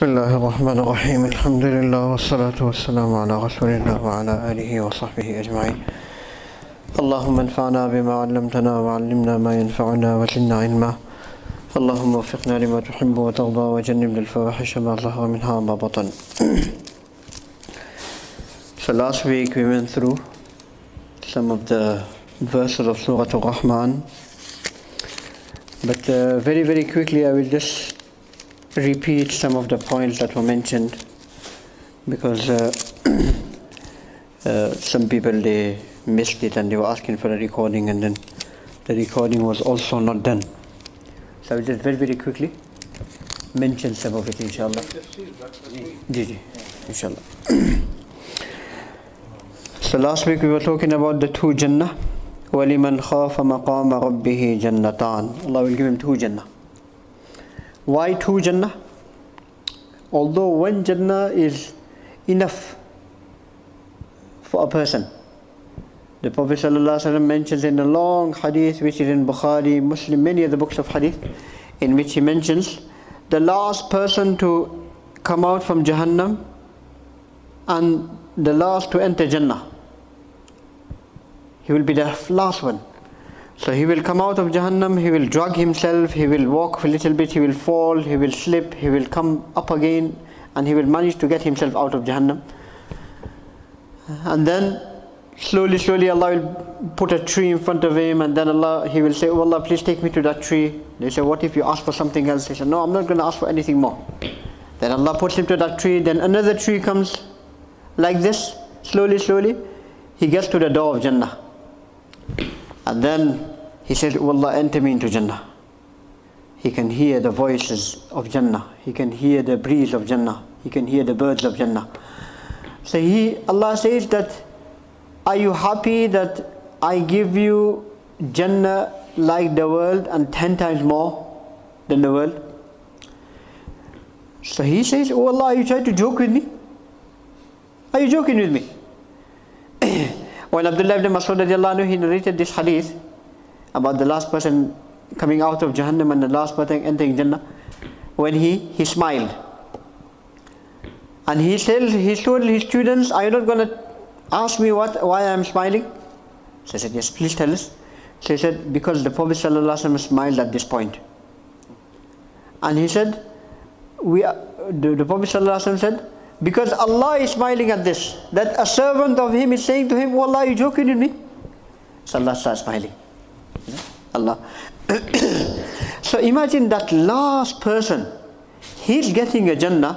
Bismillah ar-Rahman ar-Rahim. Alhamdulillah wa salatu wa salamu ala rasulillah wa ala alihi wa sahbihi ajma'in. Allahumma anfa'na bima 'allamtana wa 'allimna ma yanfa'una wa zidna ilma. Allahumma waffiqna lima tuhibbu wa tarda wa jannibna al-fawahisha ma zahara minha wa ma batan. So last week we went through some of the verses of Surah Rahman, but very quickly I will just repeat some of the points that were mentioned, because some people, they missed it and they were asking for a recording, and then the recording was also not done. So I will just very quickly mention some of it, inshallah. Inshallah. So last week we were talking about the two Jannah. وَلِمَنْ خَافَ مَقَامَ رَبِّهِ جَنَّتَانِ. Allah will give him two Jannah. Why two Jannah? Although one Jannah is enough for a person. The Prophet ﷺ mentions in a long hadith, which is in Bukhari, Muslim, many of the books of hadith, in which he mentions the last person to come out from Jahannam and the last to enter Jannah. He will be the last one. So he will come out of Jahannam, he will drug himself, he will walk a little bit, he will fall, he will slip, he will come up again, and he will manage to get himself out of Jahannam. And then slowly Allah will put a tree in front of him, and then he will say, "Oh Allah, please take me to that tree." They say, "What if you ask for something else?" He said, "No, I'm not going to ask for anything more." Then Allah puts him to that tree, then another tree comes like this, slowly, he gets to the door of Jannah. And then he says, "Oh Allah, enter me into Jannah." He can hear the voices of Jannah. He can hear the breeze of Jannah. He can hear the birds of Jannah. So Allah says that, "Are you happy that I give you Jannah like the world and 10 times more than the world?" So he says, "Oh Allah, are you trying to joke with me? Are you joking with me?" When Abdullah ibn Mas'ud radiallahu anhu, he narrated this hadith about the last person coming out of Jahannam and the last person entering Jannah, when he smiled. And he told his students, "Are you not going to ask me why I am smiling?" So he said, "Yes, please tell us." So he said, "Because the Prophet ﷺ smiled at this point." And he said, the Prophet ﷺ said, "Because Allah is smiling at this, that a servant of him is saying to him, 'Oh Allah, are you joking with me?'" So Allah starts smiling. Allah. So imagine that last person, he's getting a Jannah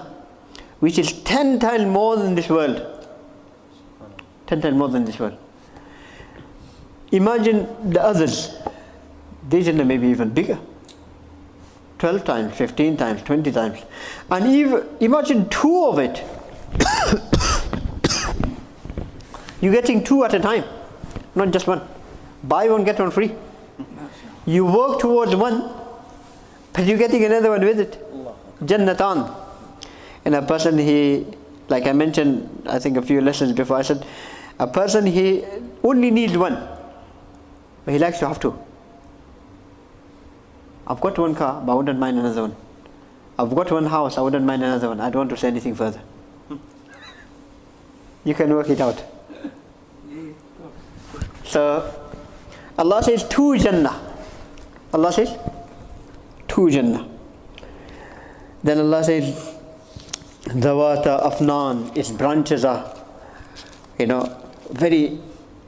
which is 10 times more than this world. 10 times more than this world. Imagine the others. Their Jannah may be even bigger. 12 times, 15 times, 20 times. And even imagine two of it. You're getting two at a time, not just one. Buy one, get one free. You work towards one, but you're getting another one with it. Jannatan. And a person, like I mentioned, I think a few lessons before, I said, a person, he only needs one, but he likes to have two. I've got one car, but I wouldn't mind another one. I've got one house, I wouldn't mind another one. I don't want to say anything further. You can work it out. So Allah says two Jannah. Allah says two Jannah. Then Allah says Zawata Afnan. Its branches are, very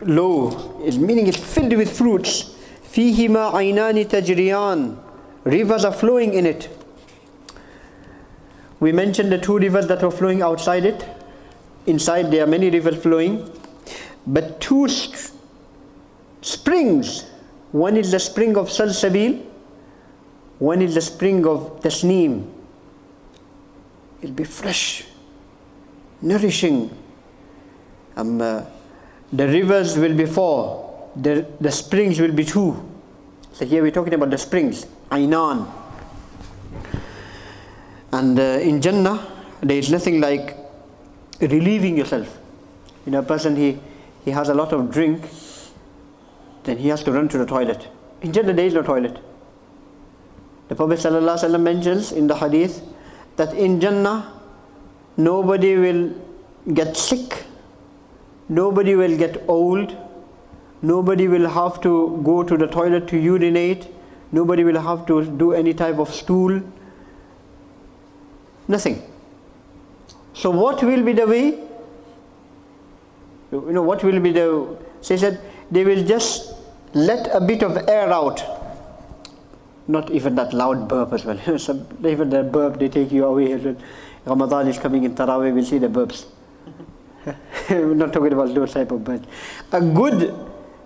low. Meaning it's filled with fruits. Fihima aynani tajriyan. Rivers are flowing in it. We mentioned the two rivers that were flowing outside it. Inside there are many rivers flowing, but two springs. One is the spring of Salsabil, one is the spring of Tasneem. It'll be fresh, nourishing. The rivers will be 4, the springs will be 2. So here we're talking about the springs, Aynan. And in Jannah, there is nothing like relieving yourself. A person, he has a lot of drink, then he has to run to the toilet. In Jannah there is no toilet. The Prophet ﷺ mentions in the hadith that in Jannah nobody will get sick, nobody will get old, nobody will have to go to the toilet to urinate, nobody will have to do any type of stool, nothing. So what will be the way? What will be the, so he said, they will just let a bit of air out. Not even that loud burp as well. Even the burp, they take you away. Ramadan is coming in Taraweeh, we'll see the burps. We're not talking about those type of burps. A good,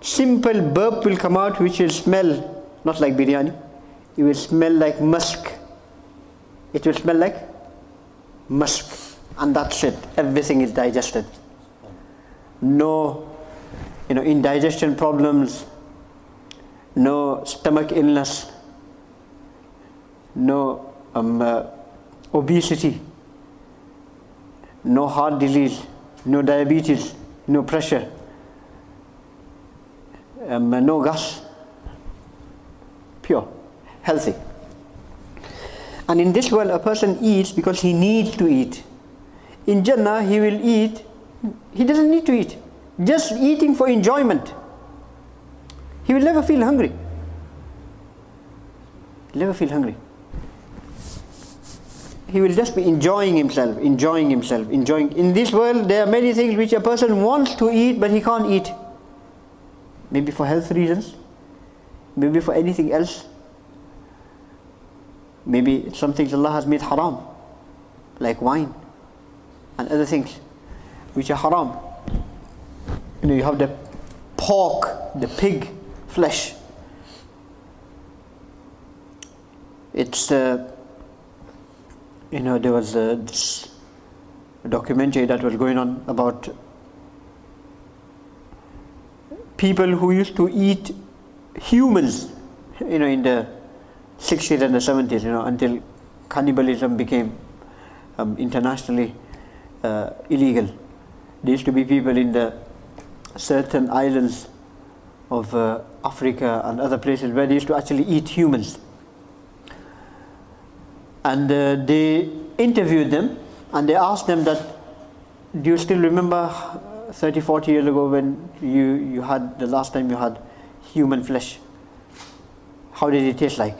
simple burp will come out which will smell, not like biryani. It will smell like musk. It will smell like musk. And that's it. Everything is digested. No, indigestion problems, no stomach illness, no obesity, no heart disease, no diabetes, no pressure, no gas, pure, healthy. And in this world a person eats because he needs to eat. In Jannah he will eat, he doesn't need to eat, just eating for enjoyment. He will never feel hungry. Never feel hungry. He will just be enjoying himself. In this world there are many things which a person wants to eat but he can't eat. Maybe for health reasons, maybe for anything else. Maybe some things Allah has made haram, like wine and other things which are haram. You have the pork, the pig flesh. It's there was this documentary that was going on about people who used to eat humans, in the 60s and the 70s, until cannibalism became internationally illegal. There used to be people in the certain islands of Africa and other places where they used to actually eat humans. And they interviewed them and they asked them that, do you still remember 30-40 years ago when you had, the last time you had human flesh? How did it taste like?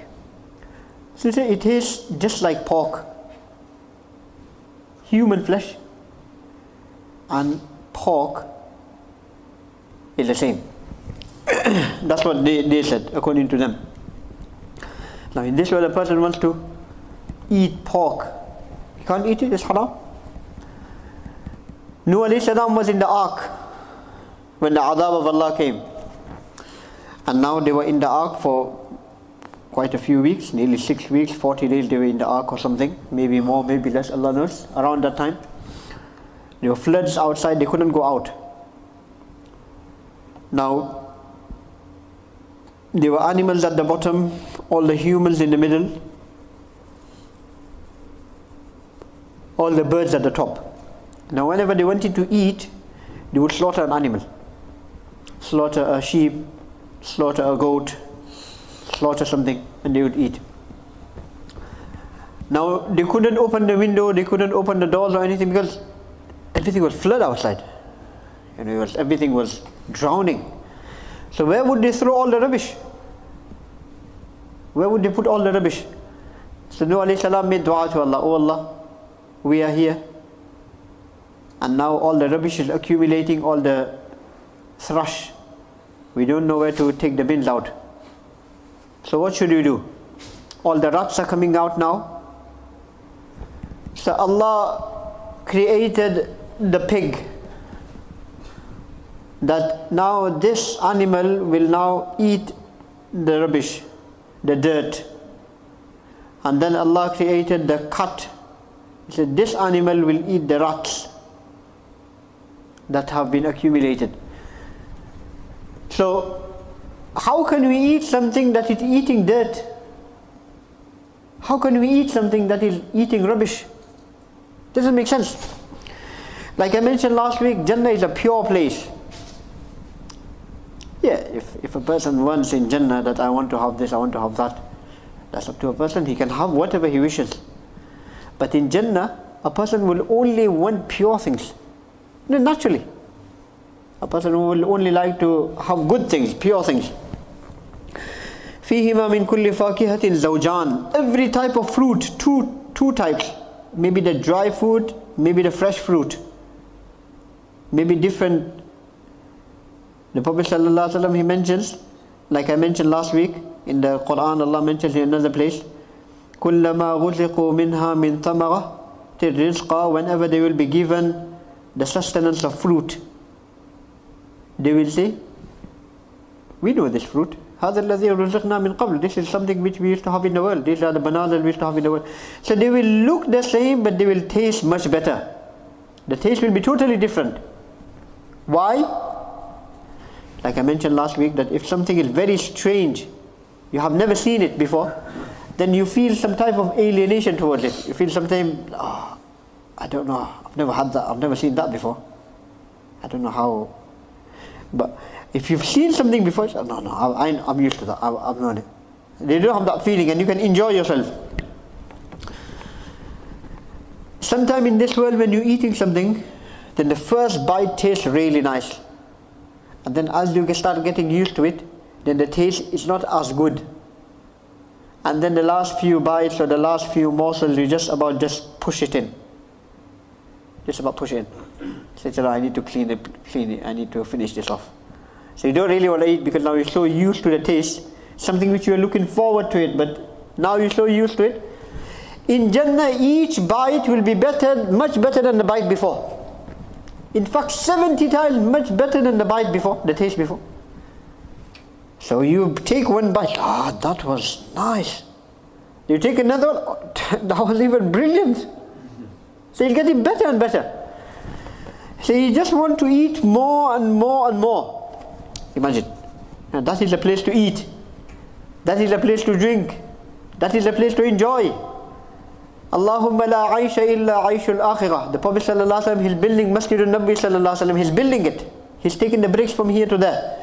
So they say it tastes just like pork. Human flesh and pork is the same. That's what they said, according to them. Now in this way, a person wants to eat pork. He can't eat it, it's haram. Nuh alayhi salam was in the ark when the adab of Allah came. And now they were in the ark for quite a few weeks, nearly 6 weeks, 40 days they were in the ark or something, maybe more, maybe less, Allah knows. Around that time there were floods outside, they couldn't go out. Now there were animals at the bottom, all the humans in the middle, all the birds at the top. Now whenever they wanted to eat, they would slaughter an animal, slaughter a sheep, slaughter a goat, slaughter something, and they would eat. Now they couldn't open the window, they couldn't open the doors or anything because everything was flood outside. Everything was drowning. So where would they throw all the rubbish? Where would they put all the rubbish? So Nuh alayhi salam made dua to Allah, oh Allah, we are here and now all the rubbish is accumulating, all the thrush. We don't know where to take the bins out. So what should we do? All the rats are coming out now. So Allah created the pig, that now this animal will now eat the rubbish, the dirt. And then Allah created the cat. He said this animal will eat the rats that have been accumulated. So how can we eat something that is eating dirt? How can we eat something that is eating rubbish? Doesn't make sense. Like I mentioned last week, Jannah is a pure place. Yeah, if a person wants in Jannah that I want to have this, I want to have that, that's up to a person. He can have whatever he wishes. But in Jannah, a person will only want pure things. Naturally. A person will only like to have good things, pure things. فِيهِمَا مِن كُلِّ فَاكِهَةٍ زَوْجَانٍ. Every type of fruit, two types. Maybe the dry fruit, maybe the fresh fruit. Maybe different. The Prophet ﷺ, he mentions, like I mentioned last week, in the Quran, Allah mentions in another place, كُلَّمَا غُزِقُوا مِنْهَا مِنْ ثَمَرَةٍ رِزْقًا. Whenever they will be given the sustenance of fruit, they will say, we know this fruit. هذا الذي رزقنا من قبل. This is something which we used to have in the world. These are the bananas we used to have in the world. So they will look the same, but they will taste much better. The taste will be totally different. Why? Like I mentioned last week, that if something is very strange, you have never seen it before, then you feel some type of alienation towards it. You feel sometimes, oh, I don't know, I've never had that, I've never seen that before. I don't know how. But if you've seen something before, no, I'm used to that, I've known it. They don't have that feeling, and you can enjoy yourself. Sometime in this world, when you're eating something, then the first bite tastes really nice. And then as you start getting used to it, then the taste is not as good. And then the last few bites or the last few morsels, you just push it in. Just about push it in. Say, I need to clean it, I need to finish this off. So you don't really want to eat because now you're so used to the taste, something which you are looking forward to it, but now you're so used to it. In Jannah, each bite will be better, much better than the bite before. In fact, 70 times much better than the bite before, the taste before. So you take one bite, that was nice. You take another one, that was even brilliant. So it's getting better and better. So you just want to eat more and more and more. Imagine, and that is a place to eat. That is a place to drink. That is a place to enjoy. Allahumma la aisha illa aishul akhirah. The Prophet ﷺ, he's building Masjid al-Nabi ﷺ, he's building it. He's taking the bricks from here to there.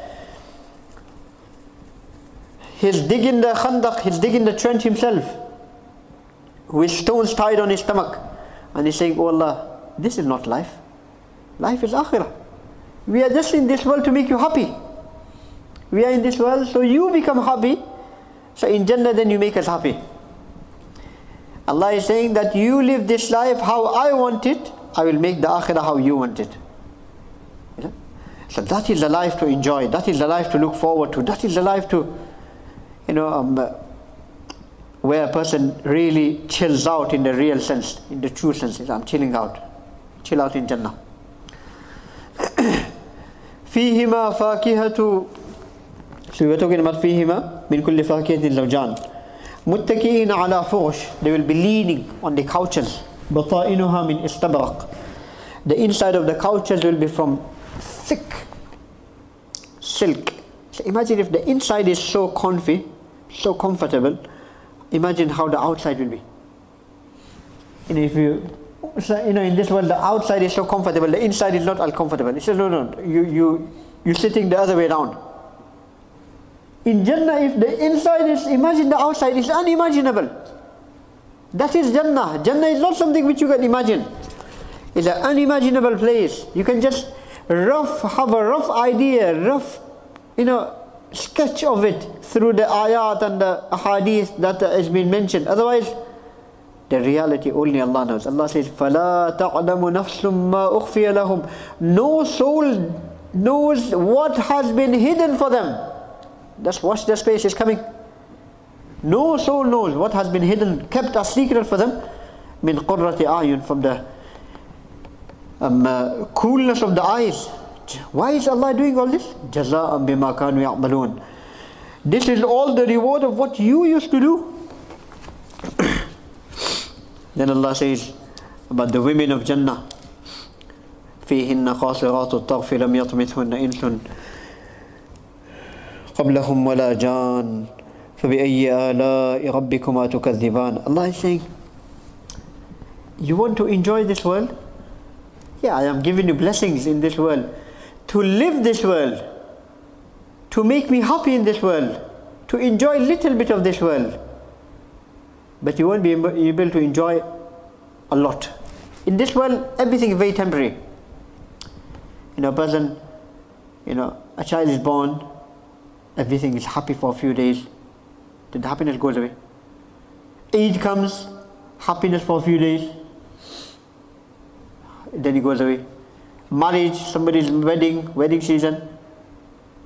He's digging the khandaq, he's digging the trench himself, with stones tied on his stomach. And he's saying, oh Allah, this is not life. Life is akhirah. We are just in this world to make you happy. We are in this world so you become happy. So in Jannah then you make us happy. Allah is saying that you live this life how I want it, I will make the akhirah how you want it. You know? So that is the life to enjoy. That is the life to look forward to. That is the life to, where a person really chills out in the real sense, in the true sense. I'm chilling out. Chill out in Jannah. فيهما فاكهة. So we were talking about فيهما من كل فاكهة زوجان. متكئين على فرش. They will be leaning on the couches. بطائنها من استبرق. The inside of the couches will be from thick silk. So imagine if the inside is so comfy, so comfortable, imagine how the outside will be. If you, in this world, the outside is so comfortable, the inside is not uncomfortable. He says, no, you're sitting the other way around. In Jannah, if the inside is, imagine the outside is unimaginable. That is Jannah. Jannah is not something which you can imagine. It's an unimaginable place. You can just have a rough idea, rough, sketch of it through the ayat and the ahadith that has been mentioned. Otherwise, the reality only Allah knows. Allah says, فَلَا تَعْلَمُ نَفْسٌ مَا أُخْفِيَ لَهُمْ. No soul knows what has been hidden for them. Just watch the space is coming. No soul knows what has been hidden, kept a secret for them. مِنْ قُرَّةِ أَعْيُنٍ. From the coolness of the eyes. Why is Allah doing all this? جَزَاءً بِمَا كَانُوا يَعْمَلُونَ. This is all the reward of what you used to do. Then Allah says about the women of Jannah, فِيهِنَّ قَاصِرَاتُ الطَّرْفِ لَمْ يَطْمِثْهُنَّ إِنسٌ قَبْلَهُمْ وَلَا جَانٌ فَبِأَيِّ آلَاءِ رَبِّكُمَا تُكَذِّبَانِ. Allah is saying, you want to enjoy this world? Yeah, I am giving you blessings in this world. To live this world, to make me happy in this world, to enjoy a little bit of this world. But you won't be able to enjoy a lot. In this world, everything is very temporary. A person, a child is born, everything is happy for a few days, then the happiness goes away. Eid comes, happiness for a few days, then it goes away. Marriage, somebody's wedding season,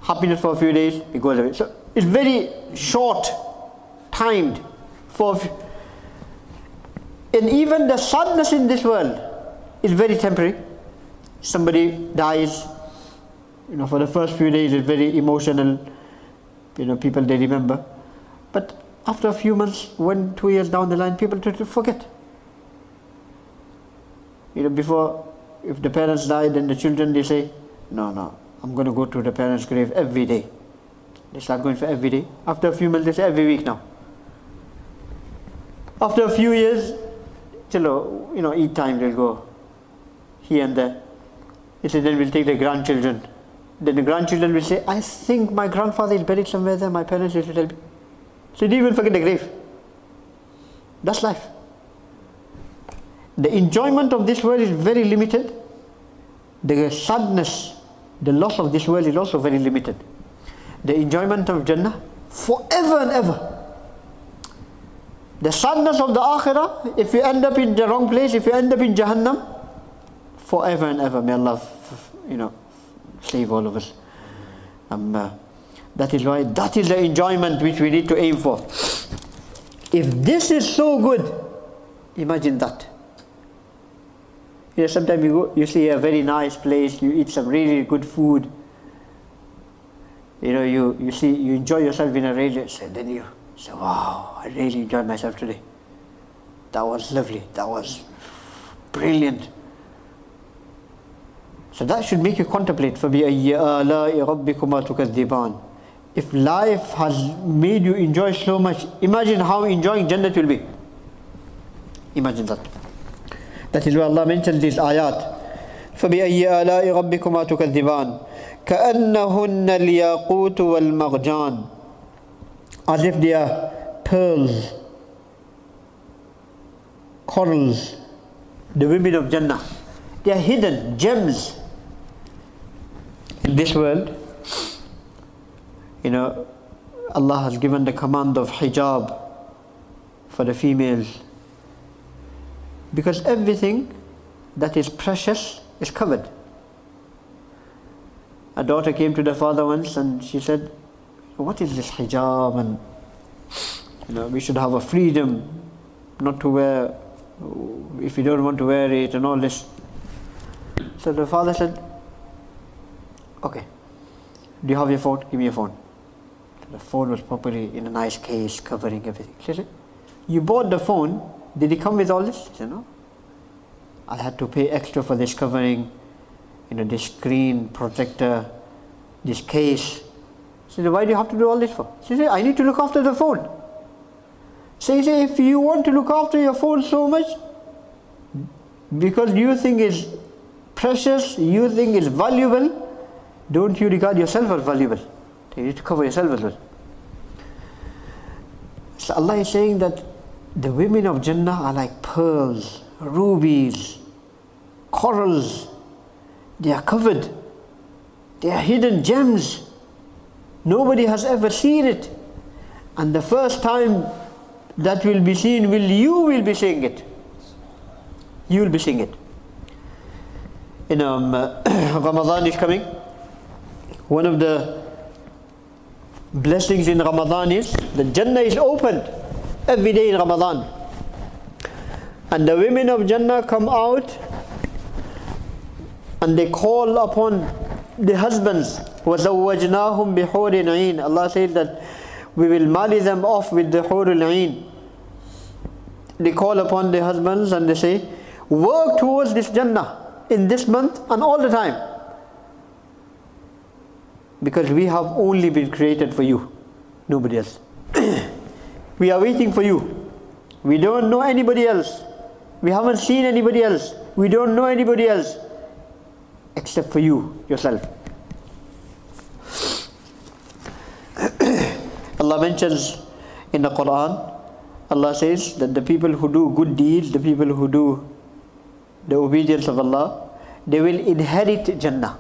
happiness for a few days, it goes away. So it's very short timed and even the sadness in this world is very temporary. Somebody dies, for the first few days it's very emotional, people they remember. But after a few months, 1-2 years down the line, people try to forget. Before, if the parents die, then the children, they say, no, I'm going to go to the parents' grave every day. They start going for every day. After a few months, they say every week now. After a few years, each time they'll go here and there. They say, then we'll take the grandchildren. Then the grandchildren will say, I think my grandfather is buried somewhere there. My parents used to tell me. So they will forget the grave. That's life. The enjoyment of this world is very limited. The sadness, the loss of this world is also very limited. The enjoyment of Jannah, forever and ever. The sadness of the Akhirah, if you end up in the wrong place, if you end up in Jahannam, forever and ever. May Allah, save all of us. That is why, that is the enjoyment which we need to aim for. If this is so good, imagine that. Sometimes you see a very nice place, you eat some really good food. You enjoy yourself in a really, then you say, wow, I really enjoyed myself today. That was lovely, that was brilliant. So that should make you contemplate. فَبِأَيِّ آلَاءِ رَبِّكُمَا تُكَذِّبَانِ. If life has made you enjoy so much, imagine how enjoying Jannah will be. Imagine that. That is why Allah mentions these ayat. فَبِأَيِّ آلَاءِ رَبِّكُمَا تُكَذِّبَانِ كَأَنَّهُنَّ الْيَاقُوتُ وَالْمَرْجَانُ. As if they are pearls, corals, the women of Jannah. They are hidden gems. In this world, Allah has given the command of hijab for the females. Because everything that is precious is covered. A daughter came to the father once and she said, what is this hijab? And we should have a freedom not to wear, if you don't want to wear it and all this. So the father said, okay, do you have your phone? Give me your phone. The phone was properly in a nice case, covering everything. She said, you bought the phone, did it come with all this? She said, no. I had to pay extra for this covering, this screen protector, this case. She said, why do you have to do all this for? She said, I need to look after the phone. So he said, if you want to look after your phone so much, because you think it's precious, you think it's valuable, don't you regard yourself as valuable? You need to cover yourself as well. So Allah is saying that the women of Jannah are like pearls, rubies, corals. They are covered. They are hidden gems. Nobody has ever seen it. And the first time that will be seen, you will be seeing it. You will be seeing it. Ramadan is coming. One of the blessings in Ramadan is the Jannah is opened every day in Ramadan. And the women of Jannah come out and they call upon the husbands. وَزَوَّجْنَاهُمْ بِحُورٍ عِينٍ. Allah says that we will marry them off with the Hurul Ain. They call upon the husbands and they say, work towards this Jannah in this month and all the time. Because we have only been created for you, nobody else. We are waiting for you. We don't know anybody else. We haven't seen anybody else. We don't know anybody else except for you, yourself. Allah mentions in the Quran, Allah says that the people who do good deeds, the people who do the obedience of Allah, they will inherit Jannah.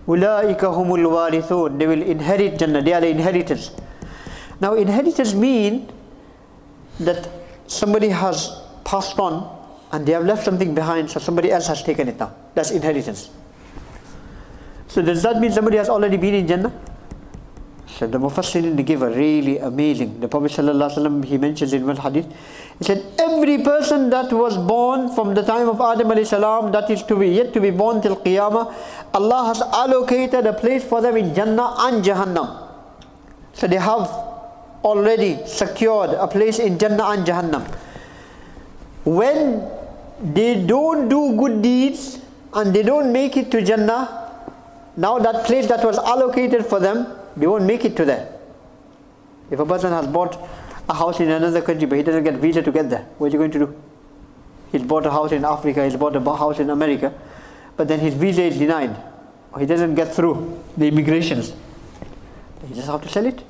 أُولَٰئِكَ هُمُ الْوَارِثُونَ. They will inherit Jannah. They are the inheritors. Now inheritors mean that somebody has passed on and they have left something behind, so somebody else has taken it now. That's inheritance. So does that mean somebody has already been in Jannah? So the Mufassirin give a really amazing. The Prophet ﷺ, he mentions in one hadith, he said, every person that was born from the time of Adam alayhi salam, that is to be yet to be born till Qiyamah, Allah has allocated a place for them in Jannah and Jahannam. So they have already secured a place in Jannah and Jahannam. When they don't do good deeds and they don't make it to Jannah, now that place that was allocated for them, they won't make it to there. If a person has bought a house in another country but he doesn't get visa to get there, what is he going to do? He's bought a house in Africa, he's bought a house in America, but then his visa is denied, or he doesn't get through the immigrations. He just have to sell it.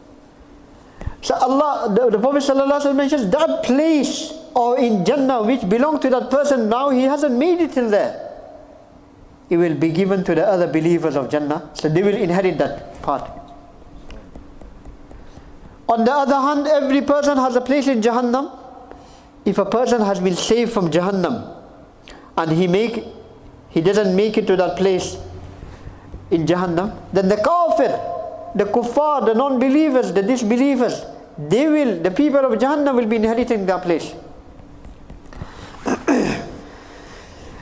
So Allah, the Prophet ﷺ mentions that place or in Jannah which belongs to that person, now he hasn't made it till there. It will be given to the other believers of Jannah, so they will inherit that part. On the other hand, every person has a place in Jahannam. If a person has been saved from Jahannam and he doesn't make it to that place in Jahannam, then the kafir, the kuffar, the non-believers, the disbelievers, the people of Jahannam will be inheriting that place.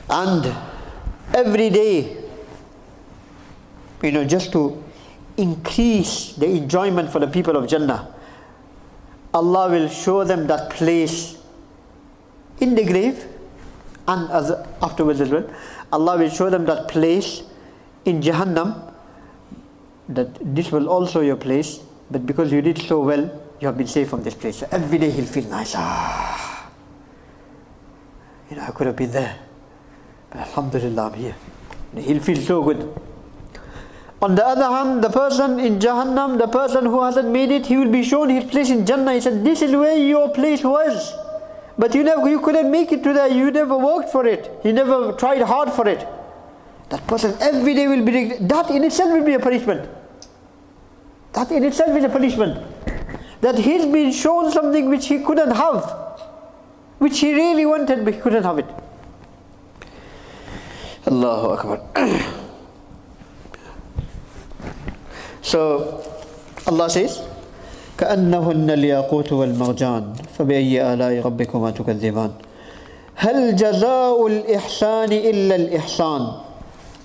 And every day, just to increase the enjoyment for the people of Jannah, Allah will show them that place in the grave and afterwards as well. Allah will show them that place in Jahannam, that this was also your place, but because you did so well, you have been saved from this place. So every day he'll feel nice. I could have been there, but Alhamdulillah, I'm here. He'll feel so good. On the other hand, the person in Jahannam, the person who hasn't made it, he will be shown his place in Jannah. He said, this is where your place was, but you couldn't make it to there. You never worked for it. You never tried hard for it. That person every day will be, that in itself will be a punishment. That in itself is a punishment. That he's been shown something which he couldn't have, which he really wanted, but he couldn't have it. Allahu Akbar. So Allah says, كأنهن الياقوت والمرجان فبأي آلاء ربكما تكذبان هل جزاء الإحسان إلا الإحسان.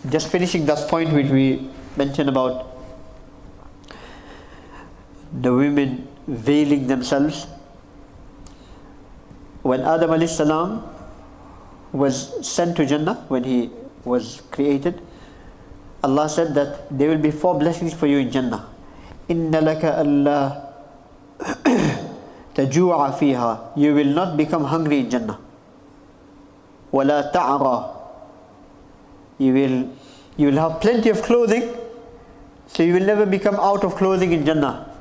Just finishing that point which we mentioned about the women veiling themselves. When Adam alayhi salam was sent to Jannah, when he was created, Allah said that there will be 4 blessings for you in Jannah. إِنَّ لَكَ أَلَّا تَجُوعَ فِيهَا. You will not become hungry in Jannah. وَلَا تَعْرَى. You will have plenty of clothing, so you will never become out of clothing in Jannah.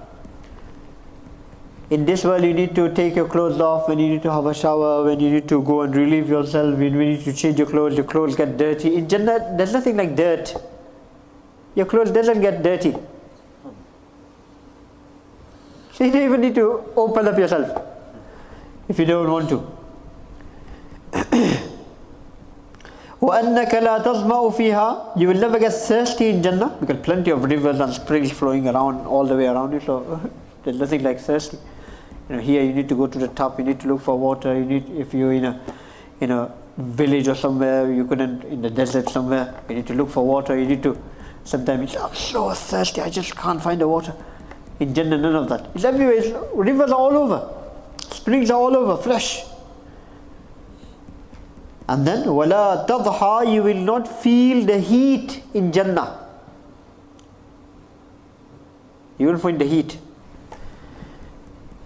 In this world you need to take your clothes off, when you need to have a shower, when you need to go and relieve yourself, when you need to change your clothes get dirty. In Jannah there's nothing like dirt. Your clothes doesn't get dirty. So you don't even need to open up yourself if you don't want to. وَأَنَّكَ لَا تَظْمَأُ فِيهَا. You will never get thirsty in Jannah, because plenty of rivers and springs flowing around all the way around you, so there's nothing like thirsty. Here you need to go to the top, you need to look for water. If you're in a village or somewhere, you couldn't, in the desert somewhere, you need to look for water. You need to, sometimes you say, I'm so thirsty, I just can't find the water. In Jannah, none of that. It's everywhere. Rivers are all over, springs are all over, fresh. And then وَلَا تَضْحَى. You will not feel the heat in Jannah. You will find the heat.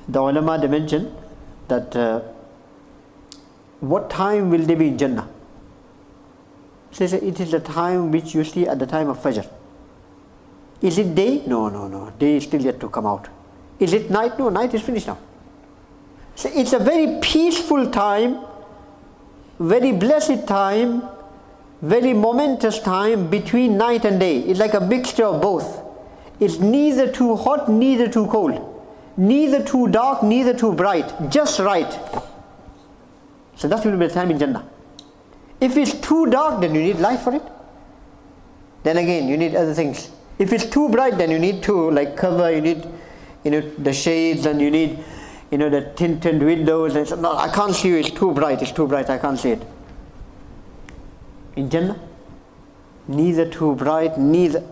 The ulama, they mention that what time will they be in Jannah? So it is the time which you see at the time of Fajr. Is it day? No. Day is still yet to come out. Is it night? No, night is finished now. So it's a very peaceful time very blessed time, very momentous time between night and day. It's like a mixture of both. It's neither too hot, neither too cold, neither too dark, neither too bright, just right. So that will be the time in Jannah. If it's too dark, then you need light for it. Then again, you need other things. If it's too bright, then you need to like cover, you need the shades, and you need the tinted windows. And so, no, I can't see you, it's too bright, I can't see it. In Jannah, neither too bright, neither.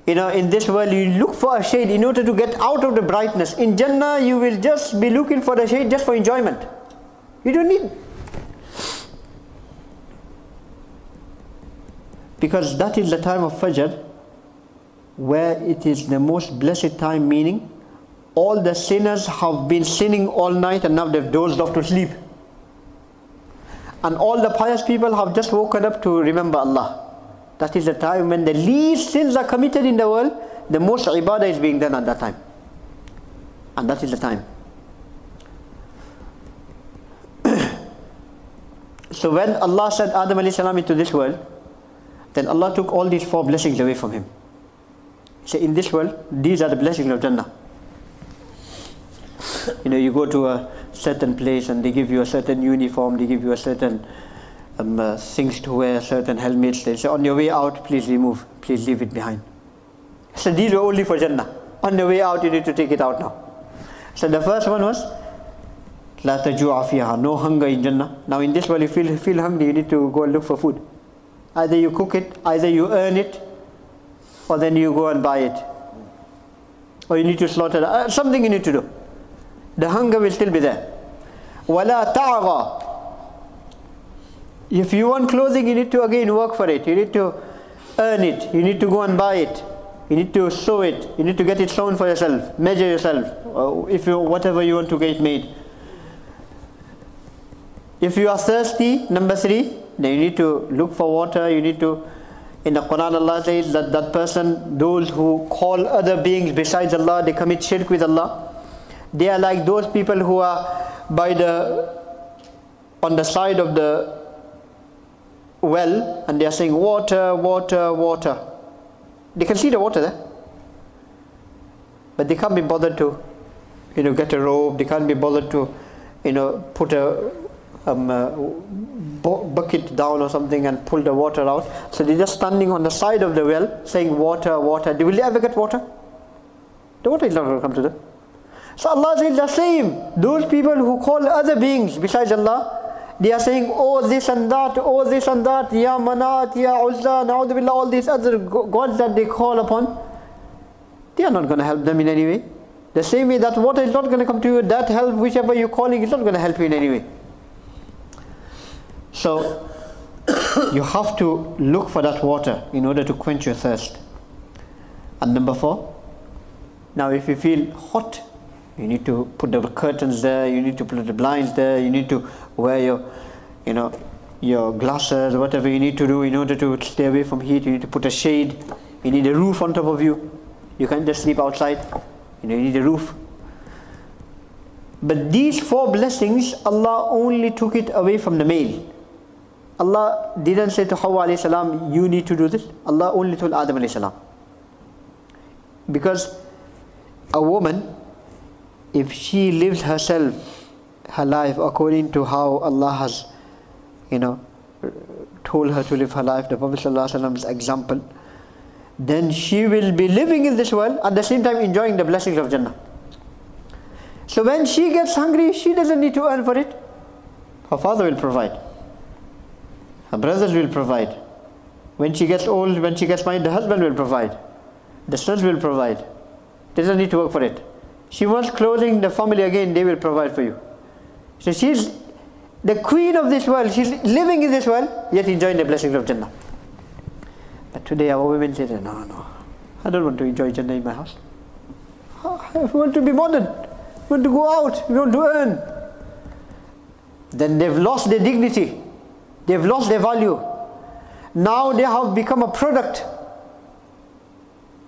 In this world you look for a shade in order to get out of the brightness. In Jannah you will just be looking for the shade just for enjoyment. You don't need. Because that is the time of Fajr, where it is the most blessed time, meaning all the sinners have been sinning all night and now they've dozed off to sleep. And all the pious people have just woken up to remember Allah. That is the time when the least sins are committed in the world, the most ibadah is being done at that time. And that is the time. So when Allah sent Adam alayhi salam into this world, then Allah took all these 4 blessings away from him. He said, in this world, these are the blessings of Jannah. You go to a certain place and they give you a certain uniform, they give you a certain things to wear, certain helmets. They say, on your way out, please leave it behind. So these were only for Jannah. On the way out, you need to take it out now. So the first one was, La taju'a fiha, no hunger in Jannah. Now in this world, you feel hungry, you need to go and look for food. Either you cook it, either you earn it, or then you go and buy it. Or you need to slaughter it. Something you need to do. The hunger will still be there. Wala ta'agha. If you want clothing, you need to again work for it. You need to earn it. You need to go and buy it. You need to sew it. You need to get it sewn for yourself. Measure yourself. Whatever you want to get made. If you are thirsty, number 3, then you need to look for water. You need to, in the Quran Allah says that person, those who call other beings besides Allah, they commit shirk with Allah. They are like those people who are on the side of the well, and they are saying water, water, water. They can see the water there, but they can't be bothered to get a rope. They can't be bothered to put a bucket down or something and pull the water out. So they're just standing on the side of the well saying water, water. Will they ever get water? The water is not going to come to them. So Allah says the same. Those people who call other beings besides Allah, they are saying, oh this and that, oh this and that, Ya Manat, Ya Uzza, Na'udhu Billah, all these other gods that they call upon, they are not going to help them in any way. The same way that water is not going to come to you, that help, whichever you're calling, is not going to help you in any way. So you have to look for that water in order to quench your thirst. And number 4, now if you feel hot, you need to put the curtains there, you need to put the blinds there, you need to wear your glasses, whatever you need to do in order to stay away from heat. You need to put a shade, you need a roof on top of you. You can't just sleep outside, you need a roof. But these 4 blessings, Allah only took it away from the male. Allah didn't say to Hawa alayhi salam, you need to do this. Allah only told Adam alayhi salam. Because a woman, if she lives her life according to how Allah has told her to live her life, the Prophet ﷺ's example, then she will be living in this world at the same time enjoying the blessings of Jannah. So when she gets hungry, she doesn't need to earn for it. Her father will provide, her brothers will provide. When she gets old, when she gets married, the husband will provide, the sons will provide. Doesn't need to work for it. She wants clothing, the family again, they will provide for you. So she's the queen of this world. She's living in this world, yet enjoying the blessings of Jannah. But today our women say, no, I don't want to enjoy Jannah in my house. I want to be modern. I want to go out. We want to earn. Then they've lost their dignity. They've lost their value. Now they have become a product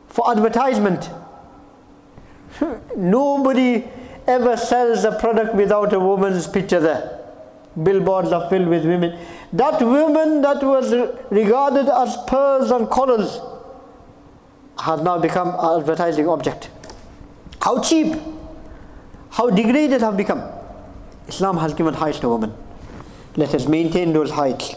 for advertisement. Nobody ever sells a product without a woman's picture there. Billboards are filled with women. That woman that was regarded as pearls and corals has now become an advertising object. How cheap, how degraded have become. Islam has given heights to women. Let us maintain those heights.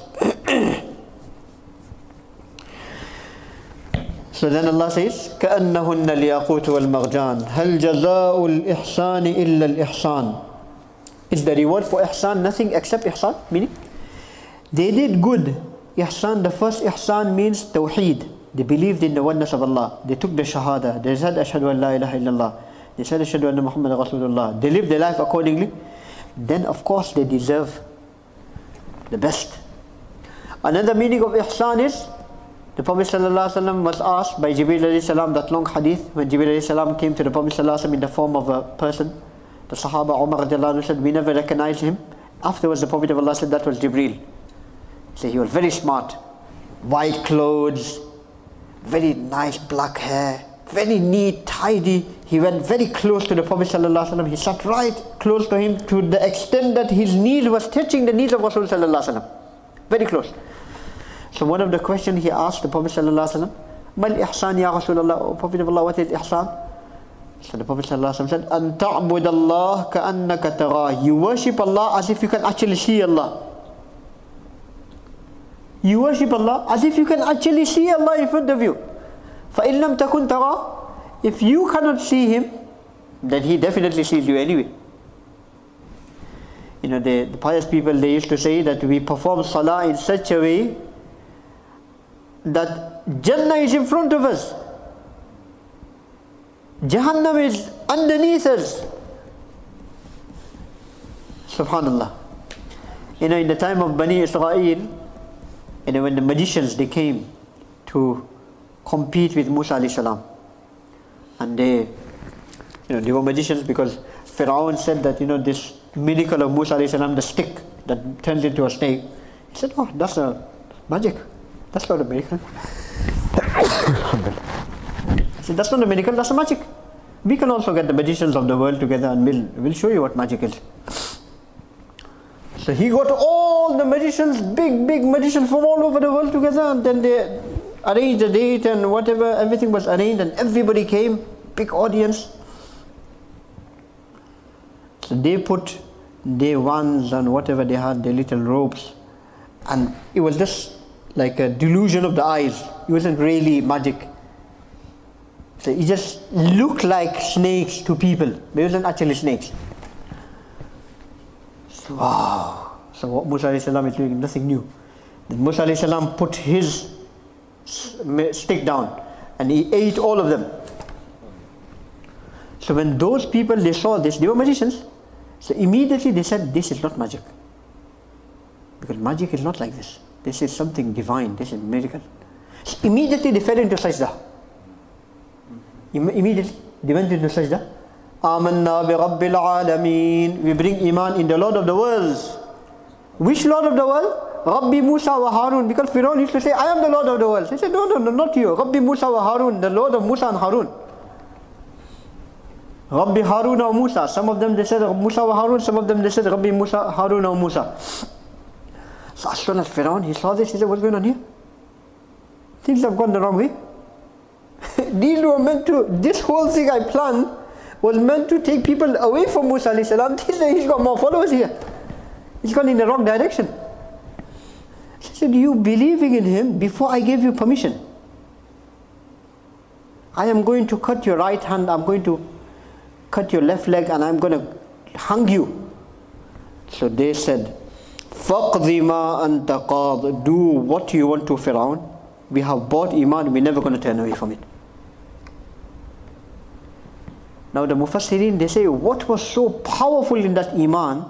So then Allah says, كَأَنَّهُنَّ الْيَاقُوتُ وَالْمَرْجَانِ هَلْ جَزَاءُ الْإِحْسَانِ إِلَّا الْإِحْسَانِ. Is the reward for ihsan nothing except ihsan? Meaning, they did good. Ihsan, the first ihsan means tawheed. They believed in the oneness of Allah. They took the shahada. They said, Ashhadu an la ilaha illallah. They said, Ashhadu anna Muhammad Rasulullah. They lived their life accordingly. Then of course they deserve the best. Another meaning of ihsan is, the Prophet ﷺ was asked by Jibreel alayhi salam, that long hadith, when Jibreel alayhi salam came to the Prophet ﷺ in the form of a person. The Sahaba Umar radiallahu anhu said, we never recognized him. Afterwards the Prophet of Allah said, that was Jibreel. So he was very smart. White clothes, very nice black hair, very neat, tidy. He went very close to the Prophet ﷺ. He sat right close to him to the extent that his knees was touching the knees of Rasul ﷺ. Very close. So one of the questions he asked the Prophet ﷺ, Mal ihsan ya Rasulullah, O Prophet of Allah, what is ihsan? So the Prophet ﷺ said, An ta'bud Allah ka'annaka tarah. You worship Allah as if you can actually see Allah. You worship Allah as if you can actually see Allah in front of you. فَإِن لَمْ تَكُنْ تَرَى. If you cannot see Him, then He definitely sees you anyway. You know, the pious people, they used to say that we perform salah in such a way that Jannah is in front of us, Jahannam is underneath us. Subhanallah. You know, in the time of Bani Israel, you know, when the magicians, they came to compete with Musa alayhi salam, and they were magicians because Pharaoh said that, you know, this miracle of Musa alayhi salam, the stick that turns into a snake, he said, oh, that's a magic, that's not a miracle. He said, that's not a miracle, that's a magic. We can also get the magicians of the world together and we'll show you what magic is. So he got all the magicians, big magicians from all over the world together, and then they arranged a date and whatever, everything was arranged and everybody came, big audience. So they put their wands and whatever they had, their little ropes, and it was just like a delusion of the eyes. It wasn't really magic. So it just looked like snakes to people, but it wasn't actually snakes. So, wow. So what Musa alayhi salam is doing, nothing new. Then Musa alayhi salam put his stick down and he ate all of them. So when those people, they saw this, they were magicians. So immediately they said, this is not magic. Because magic is not like this. This is something divine, this is a miracle. So immediately they fell into sajda. Immediately they went into sajda. Amanna bi Rabbil Alameen. We bring iman in the Lord of the worlds. Which Lord of the world? Rabbi Musa wa Harun. Because Pharaoh used to say, I am the Lord of the world. He said, no, not you. Rabbi Musa wa Harun, the Lord of Musa and Harun. Rabbi Harun or Musa. Some of them they said Musa wa Harun, some of them they said Rabbi Musa, Harun or Musa. So as soon as Pharaoh, he saw this, he said, what's going on here? Things have gone the wrong way. These were meant to, this whole thing I planned was meant to take people away from Musa alayhi salam. He's got more followers here. He's gone in the wrong direction. He said, you believing in him before I gave you permission. I am going to cut your right hand, I'm going to cut your left leg, and I'm going to hang you. So they said, فَقْضِ مَا أَنْتَ قَاضٍ. Do what you want to Pharaoh. We have bought iman, we're never going to turn away from it. Now the Mufassirin, they say, what was so powerful in that iman?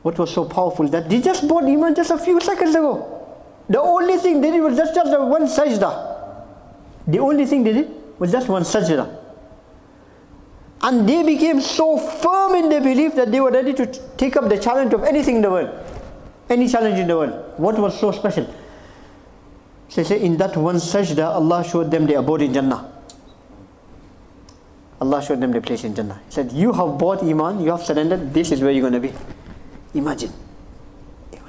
What was so powerful that they just bought iman just a few seconds ago. The only thing they did was just one sajda. The only thing they did was just one sajda. And they became so firm in their belief that they were ready to take up the challenge of anything in the world. Any challenge in the world. What was so special? So they say in that one sajda, Allah showed them the abode in Jannah. Allah Allah showed them the place in Jannah. He said, you have bought Iman, you have surrendered, this is where you're going to be. Imagine,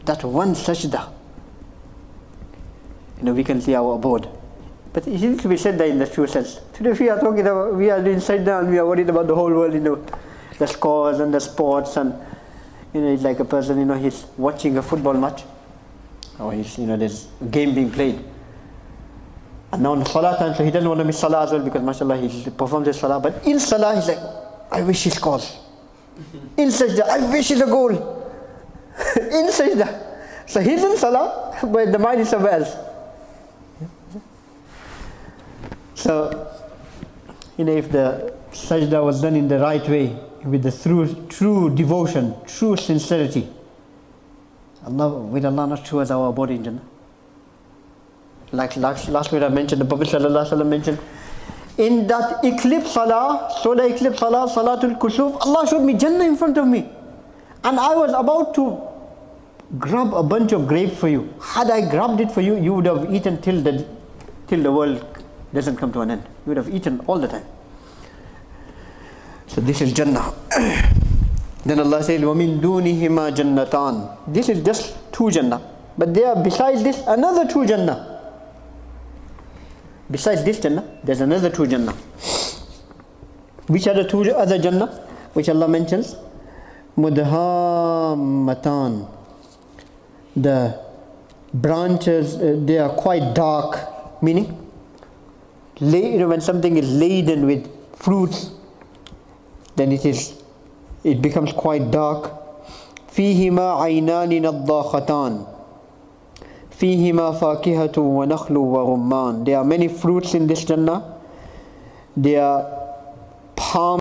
that one sajda. We can see our abode. But it needs to be said that in the true sense. Today we are talking about, we are doing sajda and we are worried about the whole world, the scores and the sports, and it's like a person, he's watching a football match, or he's, there's a game being played. And now in salah time, so he doesn't want to miss salah as well, because mashallah he performs his salah. But in salah he's like, I wish he scores. In sajda, I wish he's a goal. In sajda. So he's in salah, but the mind is somewhere else. So, if the sajda was done in the right way, with the true devotion, true sincerity, will Allah not show us our abode in Jannah? Like last week I mentioned, the Prophet ﷺ mentioned, in that eclipse salah, solar eclipse salah, Salatul Kusuf, Allah showed me Jannah in front of me. And I was about to grab a bunch of grapes for you. Had I grabbed it for you, you would have eaten till the world doesn't come to an end. You would have eaten all the time. So this is Jannah. Then Allah says, وَمِن دُونِهِمَا جَنَّتَانِ. This is just two Jannah. But there are, besides this, another two Jannah. Besides this Jannah, there's another two Jannah. Which are the two other Jannah which Allah mentions? مُدْهَامَّتَانِ. The branches, they are quite dark. Meaning, when something is laden with fruits, then it becomes quite dark. فِيهِمَا عَيْنَانِ نَضَّاخَتَانِ فِيهِمَا فَاكِهَةٌ وَنَخْلٌ وَرُمَّانٌ. There are many fruits in this Jannah. There are palm